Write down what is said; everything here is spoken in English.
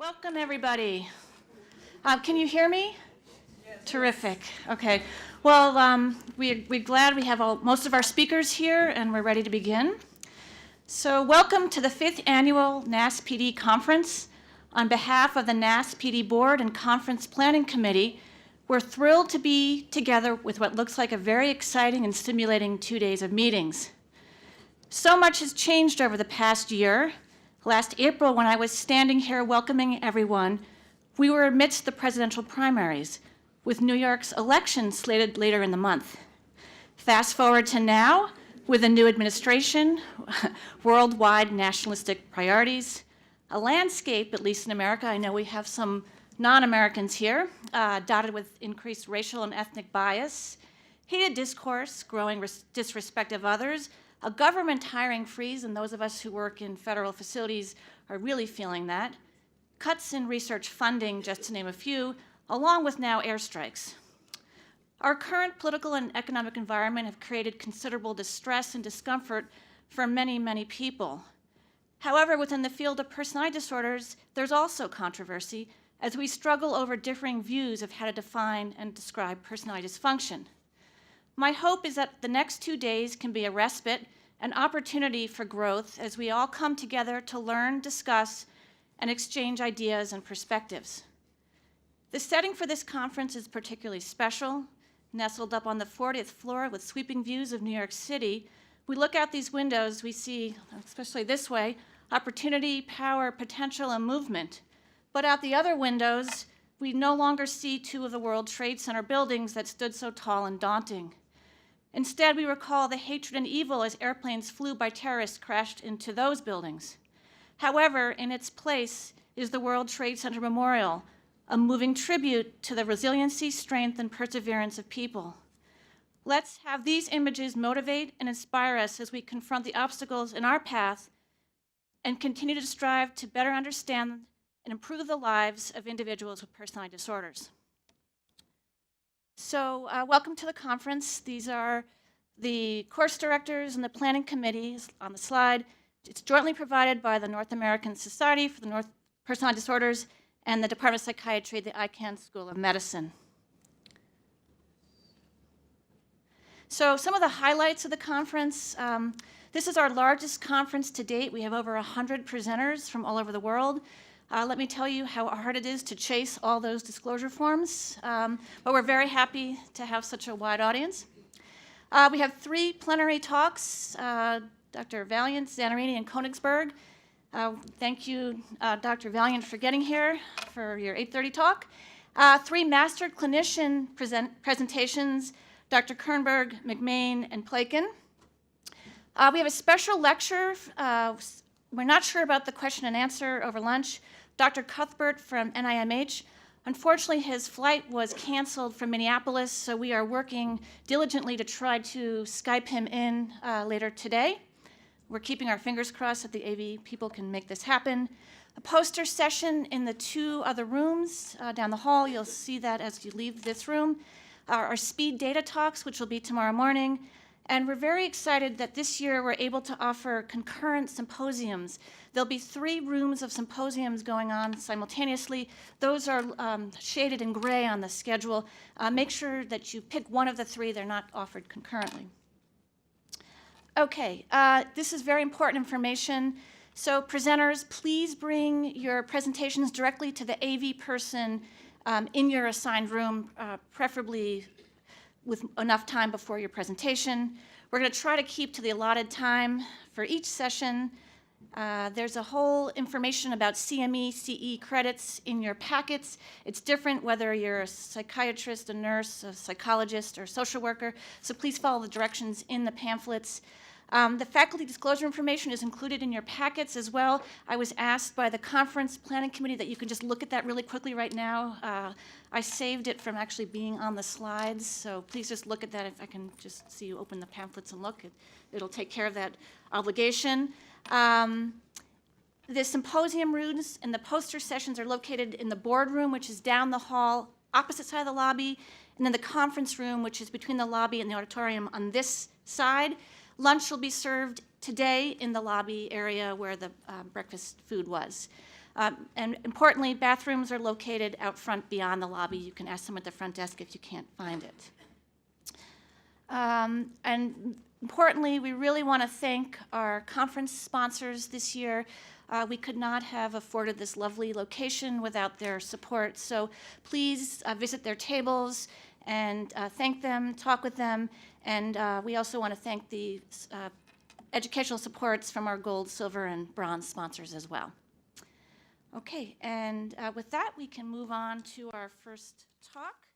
Welcome, everybody. Can you hear me? Yes. Terrific. Okay. Well, we're glad we have most of our speakers here, and we're ready to begin. So welcome to the 5th Annual NASSPD Conference. On behalf of the NASSPD Board and Conference Planning Committee, we're thrilled to be together with what looks like a very exciting and stimulating 2 days of meetings. So much has changed over the past year. Last April, when I was standing here welcoming everyone, we were amidst the presidential primaries, with New York's election slated later in the month. Fast forward to now, with a new administration, worldwide nationalistic priorities, a landscape, at least in America, I know we have some non-Americans here, dotted with increased racial and ethnic bias, heated discourse, growing disrespect of others, a government hiring freeze, and those of us who work in federal facilities are really feeling that, cuts in research funding, just to name a few, along with now airstrikes. Our current political and economic environment have created considerable distress and discomfort for many, many people. However, within the field of personality disorders, there's also controversy as we struggle over differing views of how to define and describe personality dysfunction. My hope is that the next 2 days can be a respite, an opportunity for growth as we all come together to learn, discuss, and exchange ideas and perspectives. The setting for this conference is particularly special. Nestled up on the 40th floor with sweeping views of New York City, we look out these windows, we see, especially this way, opportunity, power, potential, and movement. But out the other windows, we no longer see two of the World Trade Center buildings that stood so tall and daunting. Instead, we recall the hatred and evil as airplanes flew by terrorists crashed into those buildings. However, in its place is the World Trade Center Memorial, a moving tribute to the resiliency, strength, and perseverance of people. Let's have these images motivate and inspire us as we confront the obstacles in our path and continue to strive to better understand and improve the lives of individuals with personality disorders. So welcome to the conference. These are the course directors and the planning committees on the slide. It's jointly provided by the North American Society for the Personality Disorders and the Department of Psychiatry at the Icahn School of Medicine. So some of the highlights of the conference. This is our largest conference to date. We have over 100 presenters from all over the world. Let me tell you how hard it is to chase all those disclosure forms, but we're very happy to have such a wide audience. We have 3 plenary talks, Dr. Valiant, Zanarini, and Konigsberg. Thank you, Dr. Valiant, for getting here for your 8:30 talk. 3 master clinician presentations, Dr. Kernberg, McMain, and Plakin. We have a special lecture. We're not sure about the question and answer over lunch. Dr. Cuthbert from NIMH. Unfortunately, his flight was canceled from Minneapolis, so we are working diligently to try to Skype him in later today. We're keeping our fingers crossed that the AV people can make this happen. A poster session in the 2 other rooms down the hall. You'll see that as you leave this room. Our speed data talks, which will be tomorrow morning. And we're very excited that this year we're able to offer concurrent symposiums. There'll be 3 rooms of symposiums going on simultaneously. Those are shaded in gray on the schedule. Make sure that you pick one of the 3. They're not offered concurrently. Okay, this is very important information. So presenters, please bring your presentations directly to the AV person in your assigned room, preferably with enough time before your presentation. We're going to try to keep to the allotted time for each session. There's a whole information about CME, CE credits in your packets. It's different whether you're a psychiatrist, a nurse, a psychologist, or a social worker, so please follow the directions in the pamphlets. The faculty disclosure information is included in your packets as well. I was asked by the conference planning committee that you can just look at that really quickly right now. I saved it from actually being on the slides, so please just look at that. If I can just see you open the pamphlets and look, it'll take care of that obligation. The symposium rooms and the poster sessions are located in the boardroom, which is down the hall, opposite side of the lobby, and then the conference room, which is between the lobby and the auditorium on this side. Lunch will be served today in the lobby area where the breakfast food was. And importantly, bathrooms are located out front beyond the lobby. You can ask them at the front desk if you can't find it. And importantly, we really want to thank our conference sponsors this year. We could not have afforded this lovely location without their support. So please visit their tables and thank them, talk with them. And we also want to thank the educational supports from our gold, silver, and bronze sponsors as well. Okay, and with that, we can move on to our first talk.